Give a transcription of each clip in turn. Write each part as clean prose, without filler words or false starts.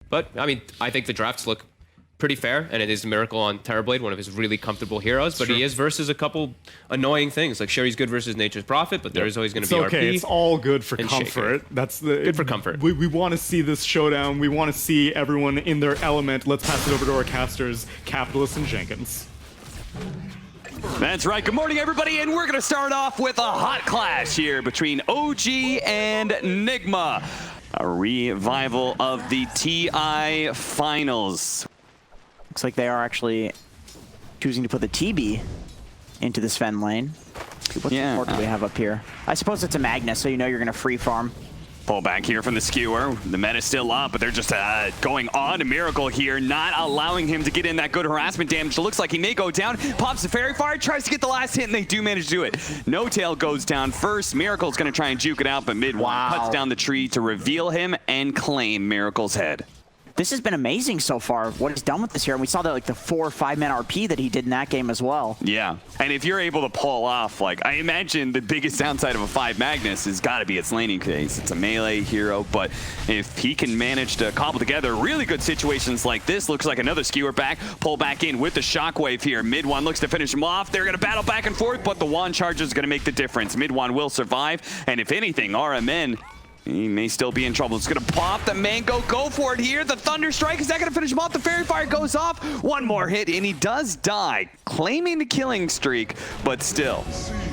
But, I mean, I think the drafts look pretty fair, and it is Miracle on Terrorblade, one of his really comfortable heroes, but he is versus a couple annoying things. Like, sure, he's good versus Nature's Prophet, but there is always going to be RP. It's all good for comfort. That's the good for comfort. We want to see this showdown. We want to see everyone in their element. Let's pass it over to our casters, Capitalist and Jenkins. That's right. Good morning, everybody, and we're going to start off with a hot clash here between OG and NIGMA. A revival of the TI Finals. Looks like they are actually choosing to put the TB into the Sven lane. What support do we have up here? I suppose it's a Magnus, so you know you're going to free farm. Pull back here from the skewer. The meta's still up, but they're just going on to Miracle here, not allowing him to get in that good harassment damage. It looks like he may go down. Pops the Fairy Fire, tries to get the last hit, and they do manage to do it. No Tail goes down first. Miracle's going to try and juke it out, but Mid-One cuts down the tree to reveal him and claim Miracle's head. This has been amazing so far, what he's done with this here. And we saw that like the 4 or 5 man RP that he did in that game as well. Yeah, and if you're able to pull off, like, I imagine the biggest downside of a 5 Magnus has got to be its laning case. It's a melee hero, but if he can manage to cobble together really good situations like this, looks like another skewer back, pull back in with the shockwave here. Mid-One looks to finish him off. They're going to battle back and forth, but the wand charge is going to make the difference. Mid-One will survive, and if anything, RMN, he may still be in trouble. It's going to pop the Mango. Go for it here. The Thunder Strike. Is that going to finish him off? The Fairy Fire goes off. One more hit, and he does die, claiming the killing streak, but still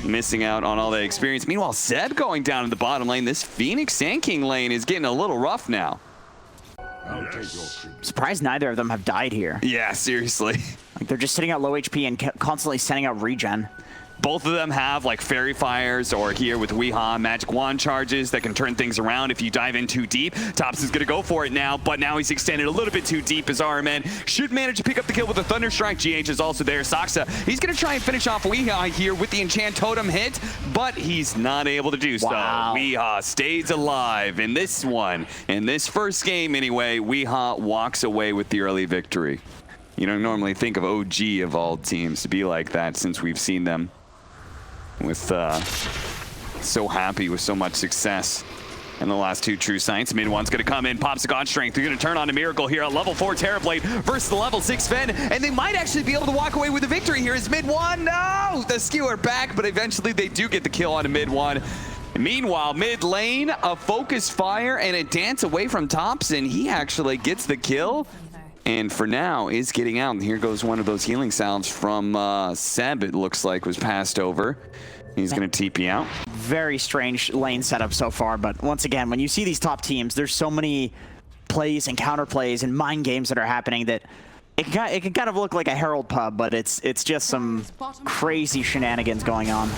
missing out on all that experience. Meanwhile, Zed going down in the bottom lane. This Phoenix Sand King lane is getting a little rough now. Surprised neither of them have died here. Yeah, seriously. Like they're just sitting at low HP and constantly sending out regen. Both of them have like Fairy Fires, or here with Weehaw, Magic Wand charges that can turn things around if you dive in too deep. Tops is going to go for it now, but now he's extended a little bit too deep as RMN should manage to pick up the kill with a Thunder Strike. GH is also there. Saksa, he's going to try and finish off Weehaw here with the Enchant Totem hit, but he's not able to do so. Weehaw stays alive in this one. In this first game anyway, Weehaw walks away with the early victory. You don't normally think of OG of all teams to be like that since we've seen them with so happy with so much success in the last 2 True Science. Mid-One's going to come in, pops a God Strength. They're going to turn on a Miracle here at level 4 Terrorblade versus the level 6 Sven, and they might actually be able to walk away with a victory here. Is Mid-One? No! The skewer back, but eventually they do get the kill on a Mid-One. Meanwhile, mid lane, a Focus Fire and a dance away from Tops, and he actually gets the kill. And for now, is getting out. And here goes one of those healing salves from Seb, it looks like, was passed over. He's going to TP out. Very strange lane setup so far, but once again, when you see these top teams, there's so many plays and counterplays and mind games that are happening that it can kind of look like a Herald pub, but it's just some crazy shenanigans going on.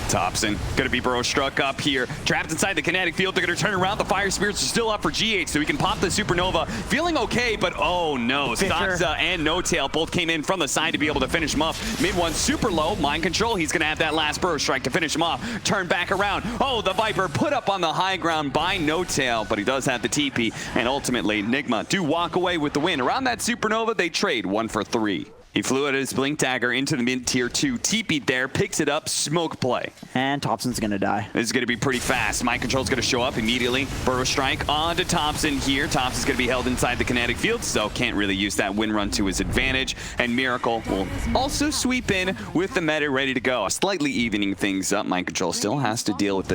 Thompson gonna be burrow struck up here, trapped inside the kinetic field. They're gonna turn around. The Fire Spirits are still up for GH, so he can pop the Supernova. Feeling okay, but oh no. Saksa and No Tail both came in from the side to be able to finish him off. Mid-One super low, mind control. He's gonna have that last burrow strike to finish him off. Turn back around. Oh, the Viper put up on the high ground by No Tail, but he does have the TP, and ultimately NIGMA do walk away with the win. Around that Supernova, they trade 1 for 3. He flew at his Blink Dagger into the mid-tier 2, TP'd there, picks it up, smoke play. And Thompson's gonna die. This is gonna be pretty fast. Mind Control's gonna show up immediately. Burrow Strike onto Thompson here. Thompson's gonna be held inside the kinetic field, so can't really use that win run to his advantage. And Miracle will also sweep in with the meta ready to go. Slightly evening things up. Mind Control still has to deal with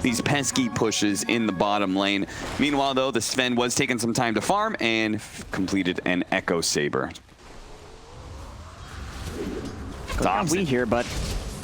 these pesky pushes in the bottom lane. Meanwhile, though, the Sven was taking some time to farm and completed an Echo Saber. We here, but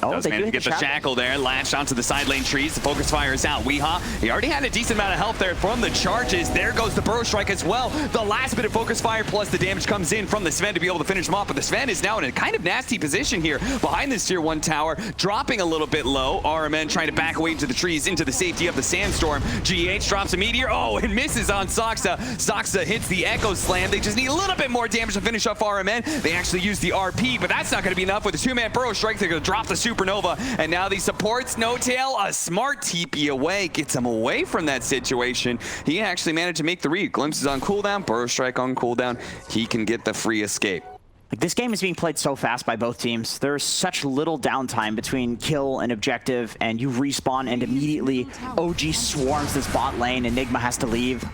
does manage to get the shackle there, latched onto the side lane trees. The Focus Fire is out. Weehaw, he already had a decent amount of health there from the charges. There goes the Burrow Strike as well. The last bit of Focus Fire plus the damage comes in from the Sven to be able to finish him off. But the Sven is now in a kind of nasty position here behind this tier 1 tower, dropping a little bit low. RMN trying to back away into the trees, into the safety of the Sandstorm. GH drops a Meteor. Oh, and misses on Saksa. Saksa hits the Echo Slam. They just need a little bit more damage to finish off RMN. They actually use the RP, but that's not going to be enough. With a 2-man Burrow Strike, they're going to drop the Supernova, and now the supports No Tail, a smart TP away, gets him away from that situation. He actually managed to make the read. Glimpses on cooldown, Burrow Strike on cooldown. He can get the free escape. Like, this game is being played so fast by both teams. There's such little downtime between kill and objective, and you respawn and immediately OG swarms this bot lane and NIGMA has to leave.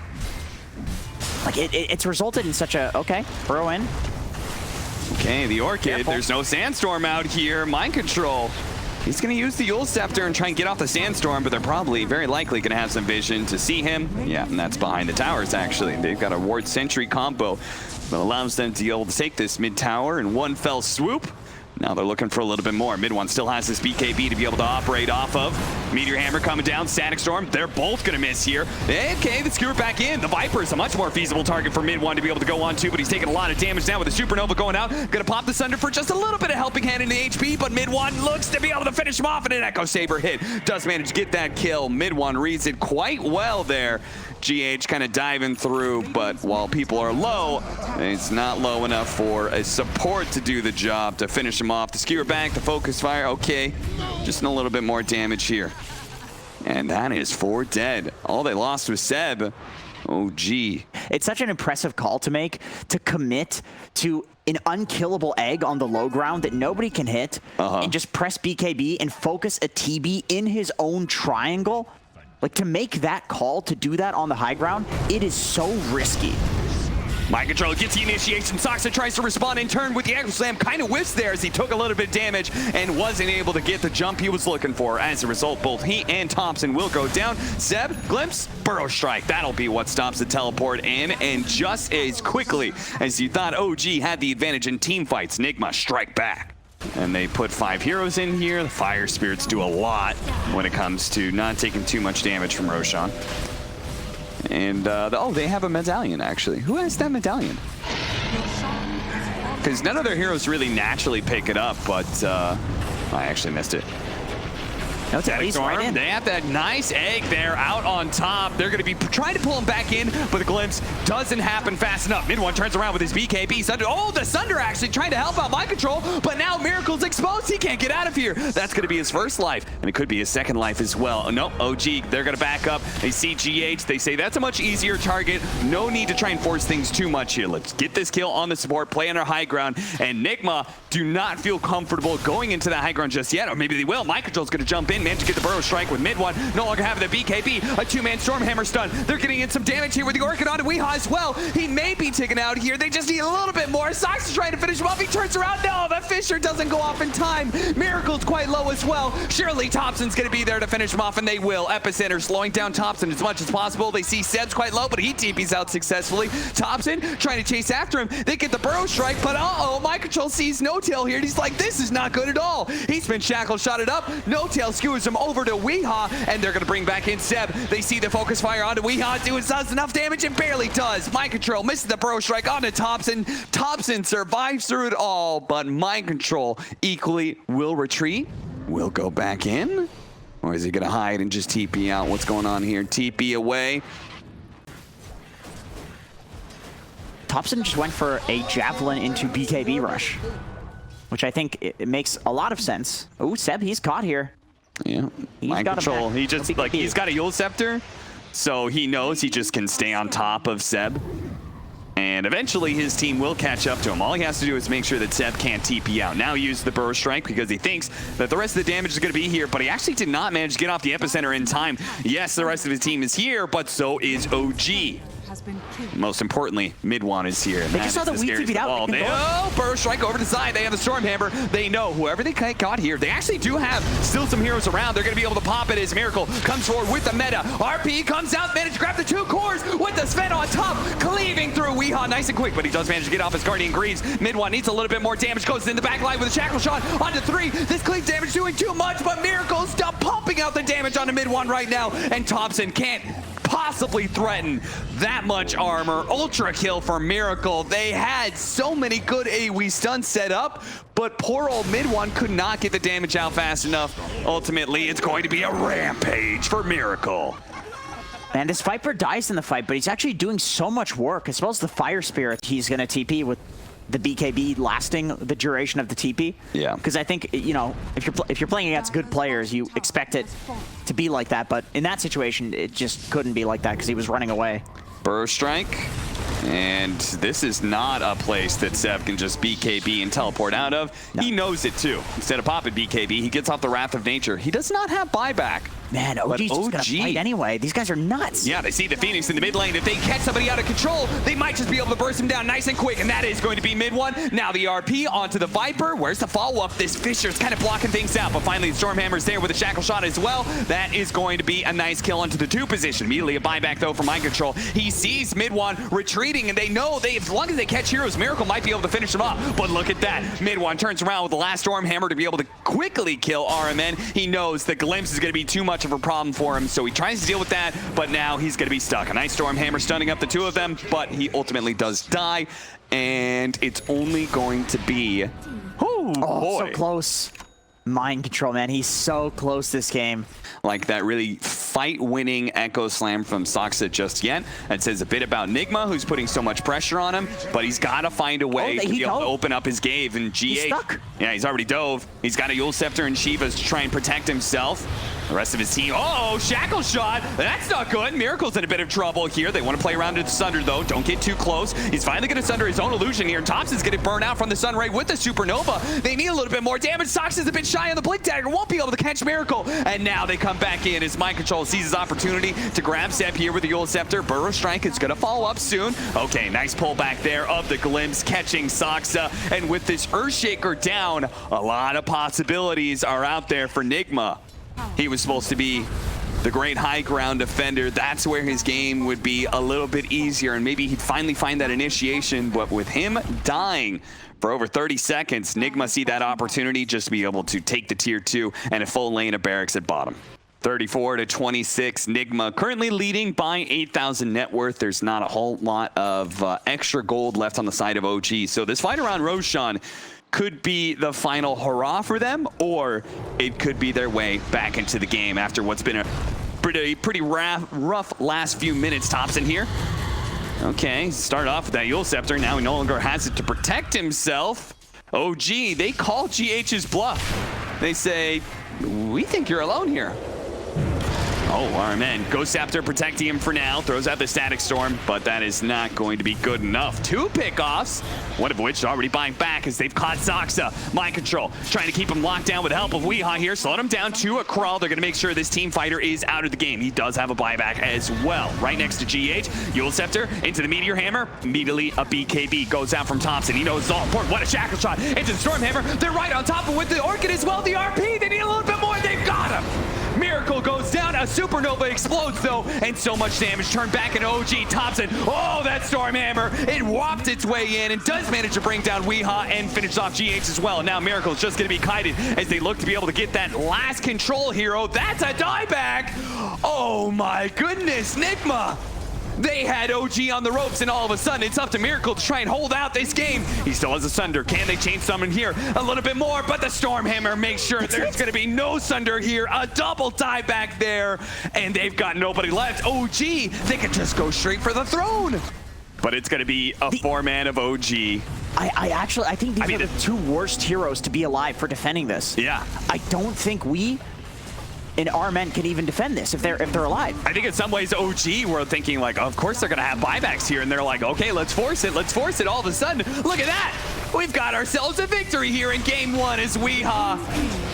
like it's resulted in such a, okay, burrow in. Okay, the Orchid, Careful. there's no Sandstorm out here. Mind Control. He's going to use the Yule Scepter and try and get off the Sandstorm, but they're probably very likely going to have some vision to see him. Yeah, and that's behind the towers, actually. They've got a Ward Sentry combo that allows them to be able to take this mid tower in one fell swoop. Now they're looking for a little bit more. Mid one still has this BKB to be able to operate off of. Meteor Hammer coming down, Static Storm. They're both going to miss here. Okay, the Skewer back in. The Viper is a much more feasible target for mid one to be able to go on to, but he's taking a lot of damage now with the Supernova going out. Going to pop the Sunder for just a little bit of helping hand in the HP, but mid one looks to be able to finish him off, and an Echo Saber hit. Does manage to get that kill. Mid one reads it quite well there. GH kind of diving through, but while people are low, it's not low enough for a support to do the job to finish him off. The Skewer back, the Focus Fire, okay. Just a little bit more damage here. And that is 4 dead. All they lost was Seb. Oh, gee. It's such an impressive call to make, to commit to an unkillable egg on the low ground that nobody can hit, and just press BKB and focus a TB in his own triangle. Like, to make that call, to do that on the high ground, it is so risky. Mind Control gets the initiation. Soxa tries to respond in turn with the Echo Slam. Kind of whiffs there as he took a little bit of damage and wasn't able to get the jump he was looking for. As a result, both he and Thompson will go down. Seb, Glimpse, Burrow Strike. That'll be what stops the teleport in. And just as quickly as you thought OG had the advantage in team fights, NIGMA strike back. And they put 5 heroes in here. The Fire Spirits do a lot when it comes to not taking too much damage from Roshan. And, oh, they have a medallion, actually. Who has that medallion? Because none of their heroes really naturally pick it up, but I actually missed it. No, Static Storm, right in. They have that nice egg there out on top. They're going to be trying to pull him back in, but the glimpse doesn't happen fast enough. Mid one turns around with his BKB. Sunder, oh, the Sunder actually trying to help out Mind Control, but now Miracle's exposed. He can't get out of here. That's going to be his first life, and it could be his second life as well. Oh, no, OG, they're going to back up. They see GH. They say that's a much easier target. No need to try and force things too much here. Let's get this kill on the support, play on our high ground, and NIGMA do not feel comfortable going into that high ground just yet, or maybe they will. Mind Control's going to jump in, manage to get the Burrow Strike with mid one. No longer having the BKB, a 2-man Stormhammer stun. They're getting in some damage here with the Orchid onto Weehaw as well. He may be taken out here. They just need a little bit more. Sox is trying to finish him off. He turns around. No, that Fisher doesn't go off in time. Miracle's quite low as well. Surely Thompson's going to be there to finish him off, and they will. Epicenter slowing down Thompson as much as possible. They see Seb's quite low, but he TP's out successfully. Thompson trying to chase after him. They get the Burrow Strike, but Mind Control sees No Tail here, and he's like, this is not good at all. He's been shackled, shot it up. No Tail skewers him over to Weehaw, and they're going to bring back in Seb. They see the Focus Fire onto Weehaw, does enough damage, and barely does. Mind Control misses the Burrow Strike onto Thompson. Thompson survives through it all, but Mind Control equally will retreat. Will go back in, or is he going to hide and just TP out? What's going on here? TP away. Thompson just went for a Javelin into BKB rush, which I think it makes a lot of sense. Oh, Seb, he's caught here. Yeah, Mind Control. He just, like, he's got a Yule Scepter, so he knows he just can stay on top of Seb. And eventually his team will catch up to him. All he has to do is make sure that Seb can't TP out. Now use the Burrow Strike because he thinks that the rest of the damage is going to be here, but he actually did not manage to get off the Epicenter in time. Yes, the rest of his team is here, but so is OG. Most importantly, mid one is here. They just saw the weak TP'd out. Oh, Burrow Strike over to the side. They have the Stormhammer. They know whoever they got here, they actually do have still some heroes around. They're going to be able to pop it as Miracle comes forward with the meta. RP comes out, managed to grab the 2 cores with the Sven on top, cleaving through Weehaw nice and quick, but he does manage to get off his Guardian Greaves. Mid one needs a little bit more damage, goes in the back line with a Shackle Shot onto 3. This cleave damage doing too much, but Miracle's still pumping out the damage onto mid one right now, and Thompson can't possibly threaten that much armor. Ultra kill for Miracle. They had so many good AoE stuns set up, but poor old mid one could not get the damage out fast enough. Ultimately, it's going to be a rampage for Miracle. And this Viper dies in the fight, but he's actually doing so much work, as well as the Fire Spirit he's going to TP with the BKB lasting the duration of the TP. Yeah. Because I think, you know, if you're playing against good players, you expect it to be like that. But in that situation, it just couldn't be like that because he was running away. Burrow Strike. And this is not a place that Seb can just BKB and teleport out of. No. He knows it too. Instead of popping BKB, he gets off the Wrath of Nature. He does not have buyback. Man, OG's just gonna fight anyway. These guys are nuts. Yeah, they see the Phoenix in the mid lane. If they catch somebody out of control, they might just be able to burst him down nice and quick, and that is going to be mid one. Now the RP onto the Viper. Where's the follow-up? This Fisher's kind of blocking things out, but finally the Stormhammer's there with a shackle shot as well. That is going to be a nice kill onto the 2 position. Immediately a buyback though for Mind Control. He sees mid one retreating, and they know as long as they catch heroes, Miracle might be able to finish them up. But look at that. Mid one turns around with the last Stormhammer to be able to quickly kill RMN. He knows the glimpse is going to be too much of a problem for him, so he tries to deal with that, but now he's going to be stuck. A nice Stormhammer stunning up the 2 of them, but he ultimately does die, and it's only going to be... Oh, boy. So close. Mind Control, man. He's so close this game. Like that really fight-winning Echo Slam from Soxa just yet. That says a bit about NIGMA, who's putting so much pressure on him, but he's got to find a way to be able to open up his cave. And GH, he's stuck. Yeah, he's already dove. He's got a Yule Scepter and Shivas to try and protect himself. The rest of his team, oh, shackle shot. That's not good. Miracle's in a bit of trouble here. They want to play around to the Sunder, though. Don't get too close. He's finally going to Sunder his own illusion here. Tops is going to burn out from the Sunray with the Supernova. They need a little bit more damage. Sox is a bit shy on the Blink Dagger. Won't be able to catch Miracle. And now they come back in as Mind Control sees his opportunity to grab Sep here with the Yule Scepter. Burrow Strike is going to follow up soon. Okay, nice pullback there of the Glimpse, catching Soxa. And with this Earthshaker down, a lot of possibilities are out there for NIGMA. He was supposed to be the great high ground defender. That's where his game would be a little bit easier, and maybe he'd finally find that initiation. But with him dying for over 30 seconds, NIGMA see that opportunity just to be able to take the tier 2 and a full lane of barracks at bottom. 34-26, NIGMA currently leading by 8,000 net worth. There's not a whole lot of extra gold left on the side of OG. So this fight around Roshan could be the final hurrah for them, or it could be their way back into the game after what's been a pretty rough last few minutes. Thompson here. Okay, start off with that Yule Scepter. Now he no longer has it to protect himself. OG, they call GH's bluff. They say, we think you're alone here. Oh, RMN. Ghost Scepter protecting him for now. Throws out the Static Storm, but that is not going to be good enough. 2 pickoffs, one of which is already buying back as they've caught Soxa. Mind Control, trying to keep him locked down with the help of Weehaw here. Slowed him down to a crawl. They're going to make sure this team fighter is out of the game. He does have a buyback as well. Right next to GH. Yule Scepter into the Meteor Hammer. Immediately a BKB goes out from Thompson. He knows it's all important. What a shackle shot into the Storm Hammer. They're right on top of it with the Orchid as well. The RP, they need a little bit more. They've got him. Miracle goes down. A Supernova explodes though, and so much damage turned back into OG. Thompson, oh, that Storm Hammer, it whopped its way in and does manage to bring down Weehaw and finish off GH as well. Now Miracle's just going to be kited as they look to be able to get that last control hero. That's a dieback. Oh my goodness, NIGMA. They had OG on the ropes, and all of a sudden it's up to Miracle to try and hold out this game. He still has a Sunder. Can they chain summon here? A little bit more, but the Stormhammer makes sure there's going to be no Sunder here. A double tie back there, and they've got nobody left. OG, they could just go straight for the throne. But it's going to be a 4-man of OG. I think these are the 2 worst heroes to be alive for defending this. Yeah. I don't think we and our men can even defend this if they're alive. I think in some ways OG were thinking like, of course they're gonna have buybacks here, and they're like, okay, let's force it. All of a sudden, look at that. We've got ourselves a victory here in game 1 as Weehaw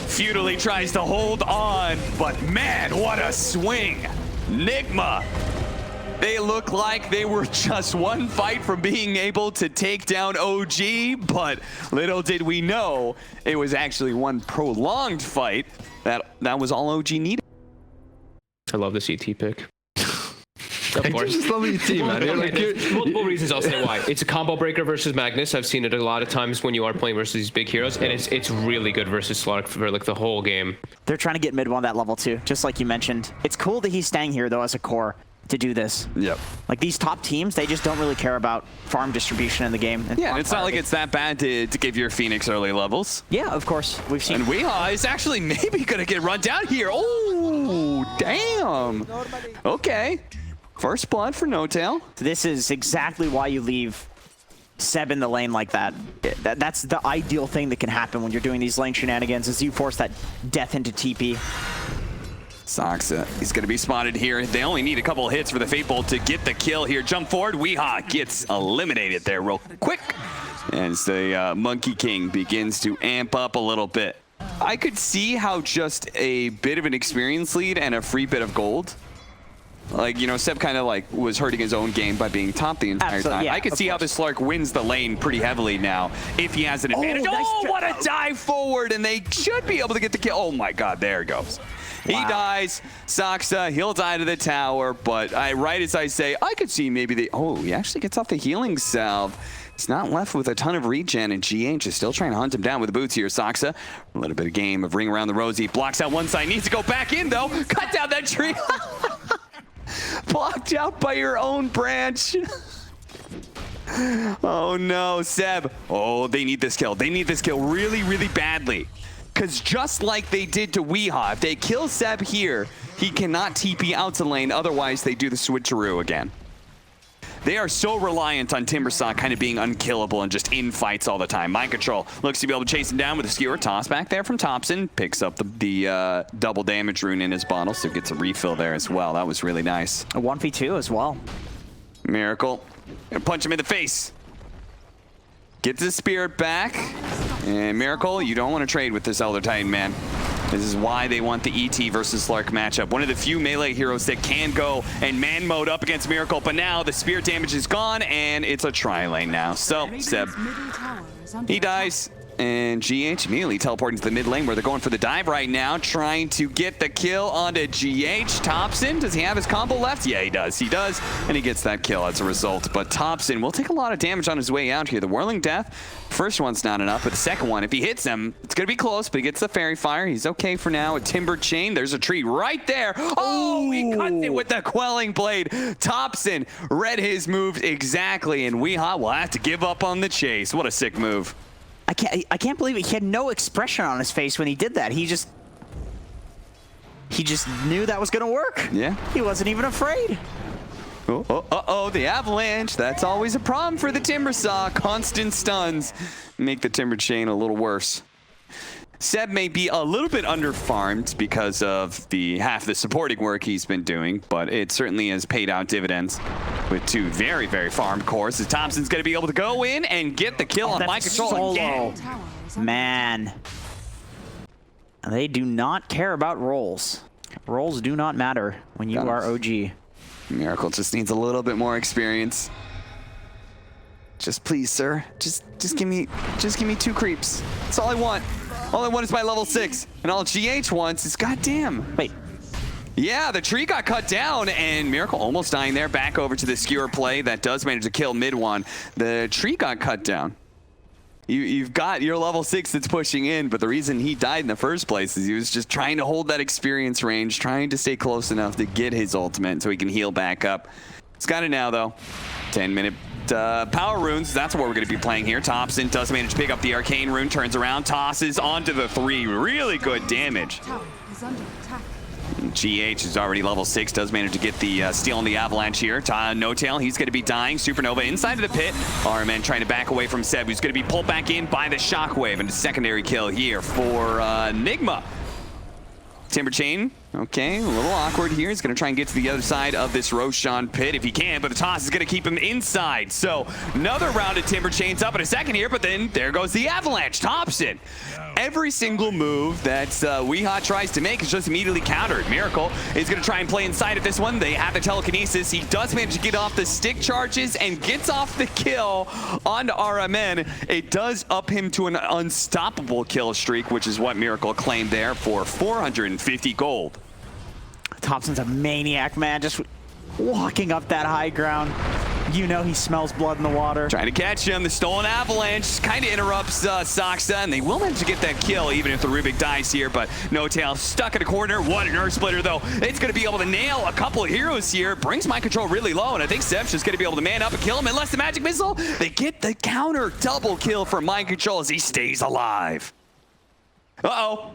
futilely tries to hold on, but man, what a swing. NIGMA, they look like they were just one fight from being able to take down OG, but little did we know it was actually one prolonged fight. That was all OG needed. I love the CT pick. Of course. Just love ET, man. Multiple reasons I'll say why. It's a combo breaker versus Magnus. I've seen it a lot of times when you are playing versus these big heroes, and it's really good versus Slark for like the whole game. They're trying to get mid one that level too, just like you mentioned. It's cool that he's staying here though as a core to do this. Yep. Like these top teams, they just don't really care about farm distribution in the game. Yeah, and it's not like it's that bad to give your Phoenix early levels. Yeah, of course. We've seen. And Weehaw is actually maybe going to get run down here. Oh, damn. Okay. First blood for No-Tail. This is exactly why you leave Seb in the lane like that. That's the ideal thing that can happen when you're doing these lane shenanigans, is you force that death into TP. Soxa, he's going to be spotted here. They only need a couple of hits for the Fate Bolt to get the kill here. Jump forward. Weehaw gets eliminated there real quick as the Monkey King begins to amp up a little bit. I could see how just a bit of an experience lead and a free bit of gold. Like, you know, Seb kind of like was hurting his own game by being top the entire time. Yeah, I could see how this Slark wins the lane pretty heavily now if he has an advantage. Nice What a dive forward, and they should be able to get the kill. Oh my God, there it goes. He dies. Saksa, he'll die to the tower, but right as I say, I could see maybe the... Oh, he actually gets off the healing salve. He's not left with a ton of regen, and GH is still trying to hunt him down with the boots here. Saksa, a little bit of game of ring around the rosy. Blocks out one side, needs to go back in, though. Cut down that tree. Blocked out by your own branch. Oh, no, Seb. Oh, they need this kill. They need this kill really, really badly. Because just like they did to Weehaw, if they kill Seb here, he cannot TP out to lane. Otherwise, they do the switcheroo again. They are so reliant on Timbersaw kind of being unkillable and just in fights all the time. Mind Control looks to be able to chase him down with a skewer. Toss back there from Thompson. Picks up the double damage rune in his bottle, so gets a refill there as well. That was really nice. A 1v2 as well. Miracle. Gonna punch him in the face. Gets his spirit back. And Miracle, you don't want to trade with this Elder Titan, man. This is why they want the ET versus Slark matchup. One of the few melee heroes that can go and man mode up against Miracle, but now the spirit damage is gone, and it's a tri-lane now. So, Seb, he dies, and GH immediately teleporting to the mid lane where they're going for the dive right now, trying to get the kill onto GH. Thompson, does he have his combo left? Yeah, he does. He does, and he gets that kill as a result. But Thompson will take a lot of damage on his way out here. The Whirling Death, first one's not enough, but the second one, if he hits him, it's going to be close, but he gets the Fairy Fire. He's okay for now. A Timber Chain, there's a tree right there. Oh, he cuts it with the Quelling Blade. Thompson read his moves exactly, and Weehaw will have to give up on the chase. What a sick move. I can't believe it. He had no expression on his face when he did that. He just knew that was going to work. Yeah. He wasn't even afraid. Oh, the avalanche. That's always a problem for the Timbersaw. Constant stuns make the Timber Chain a little worse. Seb may be a little bit underfarmed because of the half the supporting work he's been doing, but it certainly has paid out dividends with two very, very farmed cores. As Thompson's going to be able to go in and get the kill on Mind Control again. Man. They do not care about rolls. Rolls do not matter when you are OG. Miracle just needs a little bit more experience. Just please, sir. Just give me 2 creeps. That's all I want. All I want is my level 6. And all GH wants is goddamn. Wait. Yeah, the tree got cut down, and Miracle almost dying there. Back over to the skewer play that does manage to kill mid one. The tree got cut down. You've got your level 6 that's pushing in, but the reason he died in the first place is he was just trying to hold that experience range, trying to stay close enough to get his ultimate so he can heal back up. He's got it now, though. 10-minute power runes, that's what we're going to be playing here. Thompson does manage to pick up the arcane rune, turns around, tosses onto the 3. Really good damage. GH is already level 6, does manage to get the steal on the avalanche here. No Tail, he's going to be dying. Supernova inside of the pit. RMN trying to back away from Seb, who's going to be pulled back in by the shockwave, and a secondary kill here for NIGMA. Timber Chain, okay, a little awkward here. He's going to try and get to the other side of this Roshan pit if he can, but the toss is going to keep him inside. So another round of Timber Chains up in a second here, but then there goes the avalanche. Thompson. Every single move that Weehaw tries to make is just immediately countered. Miracle is going to try and play inside of this one. They have the telekinesis. He does manage to get off the stick charges and gets off the kill onto RMN. It does up him to an unstoppable kill streak, which is what Miracle claimed there for 450 gold. Thompson's a maniac, man. Just walking up that high ground. You know he smells blood in the water. Trying to catch him. The stolen avalanche kind of interrupts Saksa, and they will manage to get that kill even if the Rubik dies here, but No Tail stuck in a corner. What an Earth Splitter, though. It's going to be able to nail a couple of heroes here. Brings Mind Control really low, and I think Seb's just going to be able to man up and kill him. Unless the Magic Missile, they get the counter double kill from Mind Control as he stays alive. Uh-oh.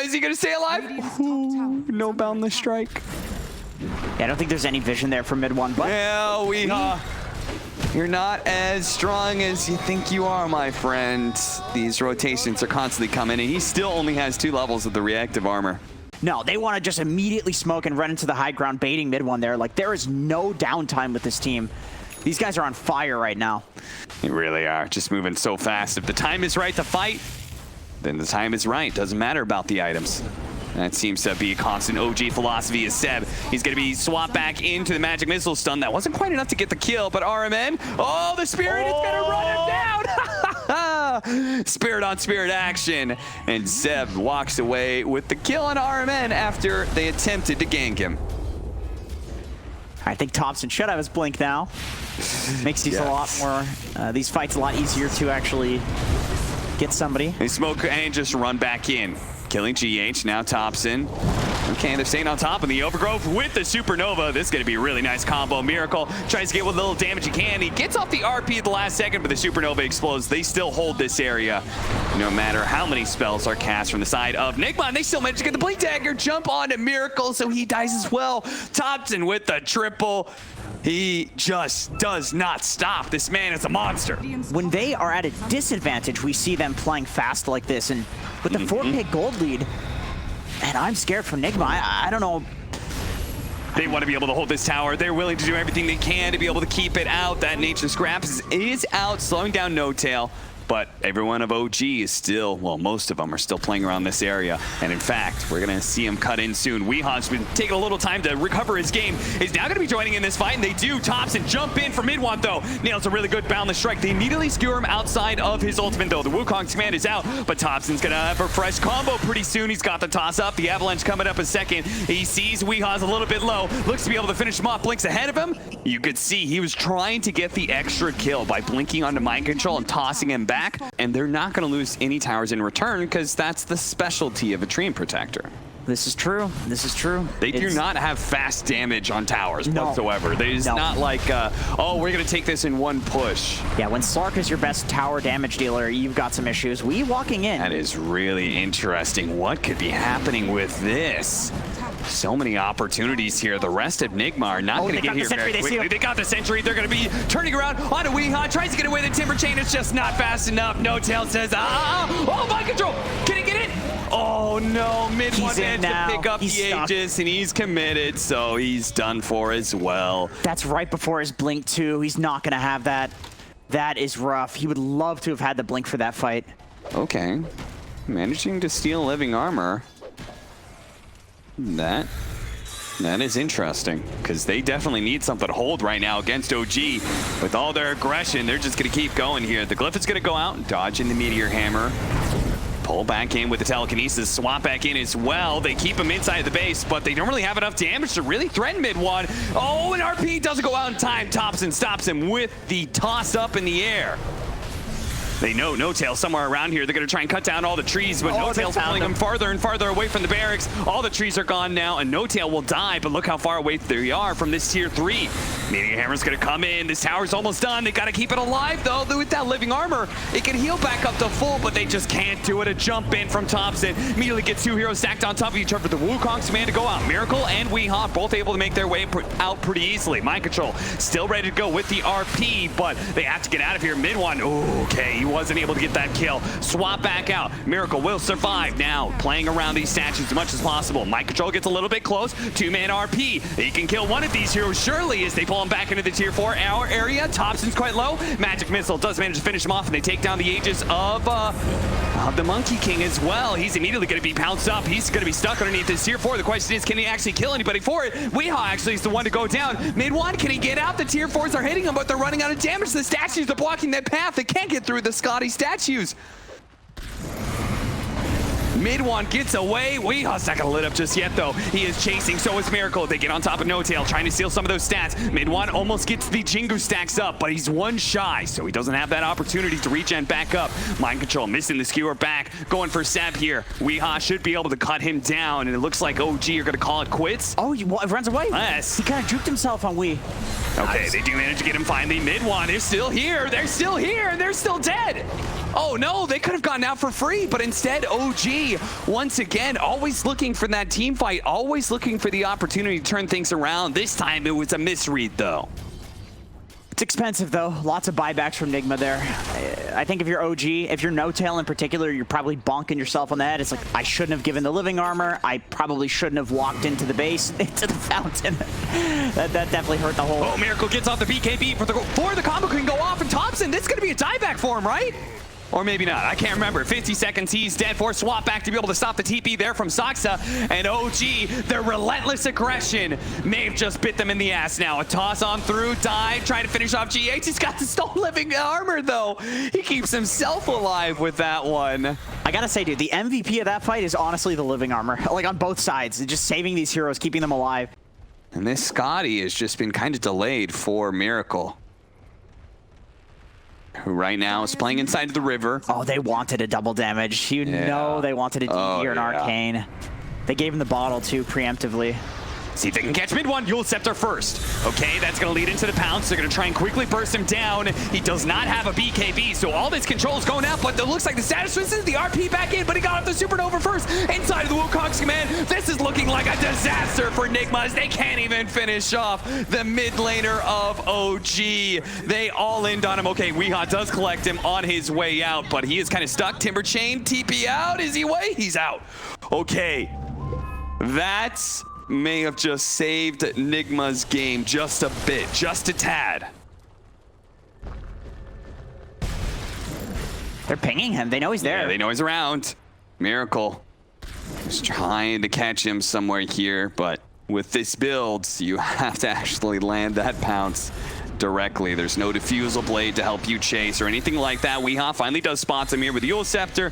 Is he going to stay alive? Ooh, no boundless strike. Yeah, I don't think there's any vision there for mid one, but... Yeah, you're not as strong as you think you are, my friend. These rotations are constantly coming, and he still only has 2 levels of the reactive armor. No, they want to just immediately smoke and run into the high ground, baiting mid one there. Like, there is no downtime with this team. These guys are on fire right now. They really are, just moving so fast. If the time is right to fight, then the time is right. Doesn't matter about the items. That seems to be a constant OG philosophy is Seb. He's going to be swapped back into the magic missile stun. That wasn't quite enough to get the kill, but RMN, oh, the Spirit is going to run him down. Spirit on Spirit action. And Seb walks away with the kill on RMN after they attempted to gank him. I think Thompson should have his blink now. Makes these a lot more, these fights a lot easier to actually get somebody. They smoke and just run back in. Killing GH, now Thompson. Okay, they're staying on top of the Overgrowth with the Supernova. This is going to be a really nice combo. Miracle tries to get what little damage he can. He gets off the RP at the last second, but the Supernova explodes. They still hold this area, no matter how many spells are cast from the side of NIGMA. And they still manage to get the Blink Dagger, jump onto Miracle, so he dies as well. Thompson with the triple. He just does not stop. This man is a monster. When they are at a disadvantage, we see them playing fast like this. And with the 4K gold lead, and I'm scared for NIGMA. I don't know. They want to be able to hold this tower. They're willing to do everything they can to be able to keep it out. That Nature Scraps is out, slowing down No Tail. But everyone of OG is still, well, most of them are still playing around this area. And in fact, we're going to see him cut in soon. Weehan's been taking a little time to recover his game. Is now going to be joining in this fight, and they do. Thompson jump in for mid-one, though. Nails a really good boundless strike. They immediately skewer him outside of his ultimate, though. The Wukong's command is out, but Thompson's going to have a fresh combo pretty soon. He's got the toss up. The Avalanche coming up a second. He sees Weehan's a little bit low. Looks to be able to finish him off. Blinks ahead of him. You could see he was trying to get the extra kill by blinking onto mind control and tossing him back. And they're not going to lose any towers in return because that's the specialty of a Dream Protector. This is true. This is true. They do not have fast damage on towers whatsoever. It's not like, oh, we're going to take this in one push. Yeah, when Slark is your best tower damage dealer, you've got some issues. We walking in. That is really interesting. What could be happening with this? So many opportunities here. The rest of NIGMA are not going to get here very quickly. They got the Sentry. They're going to be turning around onto Weehan. Tries to get away with the Timber Chain. It's just not fast enough. No Tail says, oh, mind control. Can he get it? Oh no, mid-one managed to pick up the Aegis, and he's committed, so he's done for as well. That's right before his blink too. He's not going to have that. That is rough. He would love to have had the blink for that fight. Okay, managing to steal living armor. That is interesting, because they definitely need something to hold right now against OG. With all their aggression, they're just going to keep going here. The Glyph is going to go out and dodge in the Meteor Hammer. Pull back in with the telekinesis, swap back in as well. They keep him inside the base, but they don't really have enough damage to really threaten mid-one. Oh, and RP doesn't go out in time. Thompson stops him with the toss up in the air. They know No Tail somewhere around here. They're going to try and cut down all the trees, but No Tail's pulling them farther and farther away from the barracks. All the trees are gone now, and No Tail will die, but look how far away they are from this tier 3. Meteor Hammer's going to come in. This tower's almost done. They got to keep it alive, though. With that living armor, it can heal back up to full, but they just can't do it. A jump in from Thompson. Immediately gets 2 heroes stacked on top of each other. The Wukong's command to go out. Miracle and Weehan both able to make their way out pretty easily. Mind control still ready to go with the RP, but they have to get out of here. Mid-one. Okay, he wasn't able to get that kill. Swap back out. Miracle will survive now, playing around these statues as much as possible. Mind control gets a little bit close. 2-man RP. He can kill one of these heroes surely as they pull him back into the tier 4 area. Thompson's quite low. Magic Missile does manage to finish him off, and they take down the Aegis of the Monkey King as well. He's immediately going to be pounced up. He's going to be stuck underneath this tier 4. The question is, can he actually kill anybody for it? Weeha actually is the one to go down. Mid-one, can he get out? The tier 4s are hitting him, but they're running out of damage. The statues are blocking that path. They can't get through the Scotty statues. Mid-one gets away. Weeha's not gonna lit up just yet, though. He is chasing, so is Miracle. They get on top of No Tail, trying to steal some of those stats. Mid-one almost gets the Jingu stacks up, but he's 1 shy, so he doesn't have that opportunity to regen back up. Mind control, missing the skewer back, going for Seb here. Weeha should be able to cut him down, and it looks like OG are gonna call it quits. Oh, he runs away. Yes. He kind of juked himself on Wee. Okay, they do manage to get him finally. Mid-one, they're still here. They're still here, and they're still dead. Oh no, they could have gotten out for free, but instead OG, once again, always looking for that team fight, always looking for the opportunity to turn things around. This time it was a misread, though. It's expensive, though. Lots of buybacks from NIGMA there. I think if you're OG, if you're No Tail in particular, you're probably bonking yourself on the head. It's like, I shouldn't have given the living armor. I probably shouldn't have walked into the base, into the fountain. that definitely hurt the whole... Oh, Miracle gets off the BKB before the combo can go off, and Thompson, this is going to be a dieback for him, right? Or maybe not. I can't remember. 50 seconds. He's dead. Force swap back to be able to stop the TP there from Saksa. And OG, their relentless aggression may have just bit them in the ass now. A toss on through. Dive. Trying to finish off GH. He's got the stone living armor, though. He keeps himself alive with that one. I gotta say, dude, the MVP of that fight is honestly the living armor. Like, on both sides. Just saving these heroes, keeping them alive. And this Scotty has just been kind of delayed for Miracle, who right now is playing inside of the river. Oh, they wanted a double damage. You know they wanted a DP or an arcane. They gave him the bottle, too, preemptively. See if they can catch mid one. Yule Scepter first. Okay, that's going to lead into the pounce. They're going to try and quickly burst him down. He does not have a BKB, so all this control is going out, but it looks like the status is the RP back in, but he got off the Supernova first inside of the Wukong's command. This is looking like a disaster for NIGMA as they can't even finish off the mid laner of OG. They all in on him. Okay, Weehaw does collect him on his way out, but he is kind of stuck. Timber Chain, TP out. Is he away? He's out. Okay, that's may have just saved NIGMA's game just a bit, just a tad. They're pinging him. They know he's there. Yeah, they know he's around. Miracle is trying to catch him somewhere here, but with this build, you have to actually land that pounce directly. There's no diffusal blade to help you chase or anything like that. Weehaw finally does spot him here with the Yule Scepter,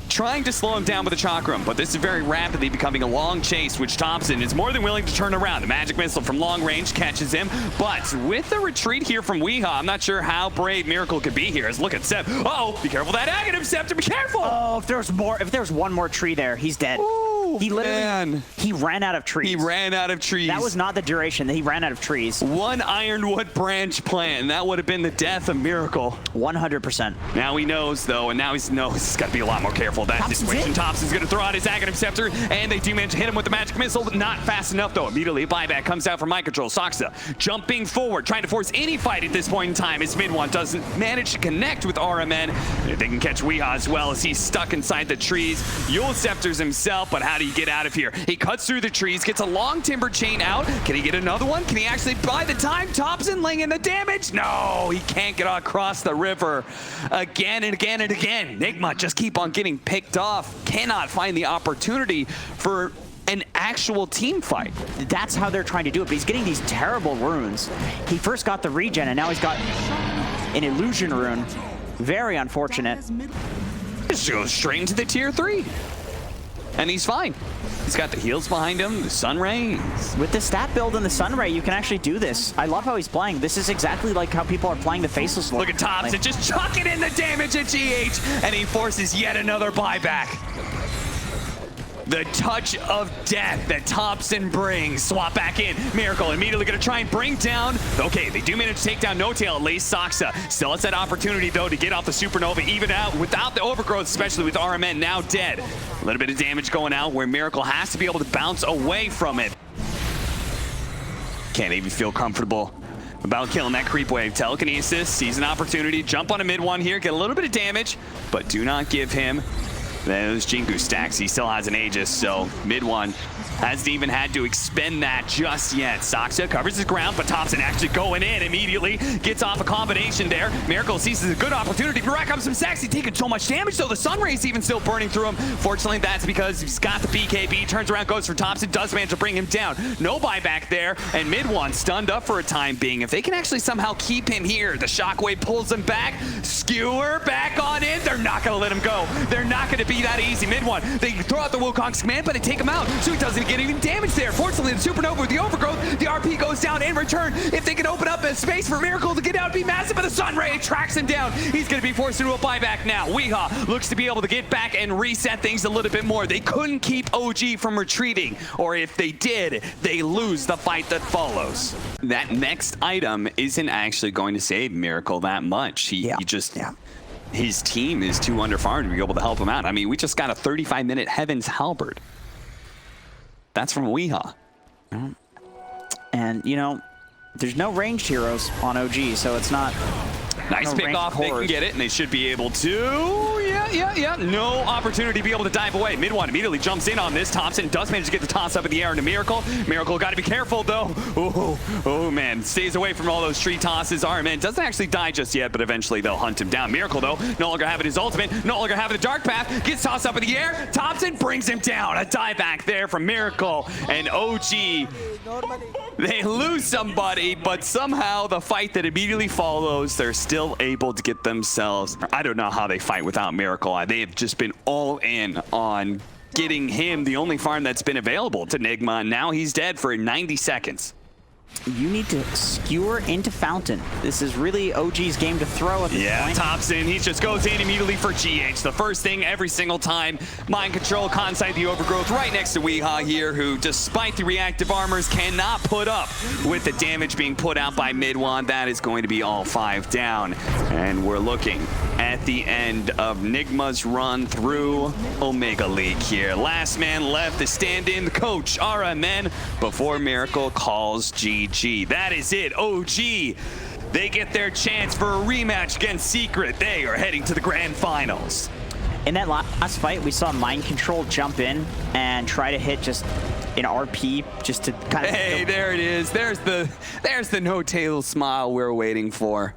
trying to slow him down with the Chakram, but this is very rapidly becoming a long chase, which Thompson is more than willing to turn around. The magic missile from long range catches him, but with the retreat here from Weehaw, I'm not sure how brave Miracle could be here. As look at Sep. Uh-oh, be careful that Aghanim Scepter, be careful! Oh, if there's one more tree there, he's dead. Ooh, he literally, man. He ran out of trees. He ran out of trees. That was not the duration, he ran out of trees. One Ironwood branch plant, and that would have been the death of Miracle. 100%. Now he knows, though, and now he knows he's got to be a lot more careful of that situation. Thompson's going to throw out his Aghanim Scepter, and they do manage to hit him with the magic missile. Not fast enough, though. Immediately, a buyback comes out from Mind Control. Saksa jumping forward, trying to force any fight at this point in time, as mid one doesn't manage to connect with RMN. They can catch Weehaw as well, as he's stuck inside the trees. Yule Scepters himself, but how do you get out of here? He cuts through the trees, gets a long Timber Chain out. Can he get another one? Can he actually buy the time? Thompson laying in the damage? No, he can't get across the river. Again and again and again. NIGMA just keep on getting picked off. Cannot find the opportunity for an actual team fight. That's how they're trying to do it, but he's getting these terrible runes. He first got the regen, and now he's got an illusion rune. Very unfortunate. Just goes straight into the tier 3. And he's fine. He's got the heals behind him, the Sun Ray. With the stat build and the Sun Ray, you can actually do this. I love how he's playing. This is exactly like how people are playing the Faceless Lord. Look at Thompson just chucking in the damage at GH, and he forces yet another buyback. The touch of death that Thompson brings. Swap back in. Miracle immediately going to try and bring down. Okay, they do manage to take down No-Tail at least. Saksa still has that opportunity, though, to get off the Supernova, even out without the overgrowth, especially with RMN now dead. A little bit of damage going out where Miracle has to be able to bounce away from it. Can't even feel comfortable about killing that creep wave. Telekinesis sees an opportunity. Jump on a mid one here, get a little bit of damage, but do not give him those Jingu stacks. He still has an Aegis, so mid one hasn't even had to expend that just yet. Saksa covers his ground, but Thompson actually going in immediately. Gets off a combination there. Miracle sees a good opportunity to rack up some stacks. He's taking so much damage, though. The Sun Ray's even still burning through him. Fortunately, that's because he's got the BKB. Turns around, goes for Thompson. Does manage to bring him down. No buyback there, and mid one stunned up for a time being. If they can actually somehow keep him here, the Shockwave pulls him back. Skewer back on in. They're not going to let him go. They're not going to be that easy. Mid one, they throw out the Wukong's command, but they take him out, so he doesn't get any damage there. Fortunately, the Supernova with the overgrowth, the RP goes down in return. If they can open up a space for Miracle to get out, it'd be massive, but the Sun Ray tracks him down. He's going to be forced into a buyback now. Weehaw looks to be able to get back and reset things a little bit more. They couldn't keep OG from retreating, or if they did, they lose the fight that follows. That next item isn't actually going to save Miracle that much. His team is too underfarmed to be able to help him out. I mean, we just got a 35-minute Heaven's Halberd. That's from Weehaw. And, you know, there's no ranged heroes on OG, so it's not... Nice pick off. They can get it, and they should be able to. Yeah, Yeah. No opportunity to be able to dive away. Mid one immediately jumps in on this. Thompson does manage to get the toss up in the air into Miracle. Miracle got to be careful, though. Oh, man. Stays away from all those tree tosses. RMN doesn't actually die just yet, but eventually they'll hunt him down. Miracle, though, no longer having his ultimate, no longer having the dark path. Gets tossed up in the air. Thompson brings him down. A dive back there from Miracle. And OG, they lose somebody, but somehow the fight that immediately follows, they're still able to get themselves. I don't know how they fight without Miracle. They have just been all in on getting him the only farm that's been available to NIGMA. Now he's dead for 90 seconds. You need to skewer into Fountain. This is really OG's game to throw at this point. Thompson, he just goes in immediately for GH. The first thing every single time. Mind control, Consite the Overgrowth right next to Weehaw here, who, despite the reactive armors, cannot put up with the damage being put out by Midwan. That is going to be all 5 down. And we're looking at the end of NIGMA's run through Omega League here. Last man left to stand in, the coach, RMN, before Miracle calls GG. That is it. OG, they get their chance for a rematch against Secret. They are heading to the grand finals. In that last fight, we saw Mind Control jump in and try to hit just an RP just to kind of... Hey, there it is. There's the no-tail smile we're waiting for.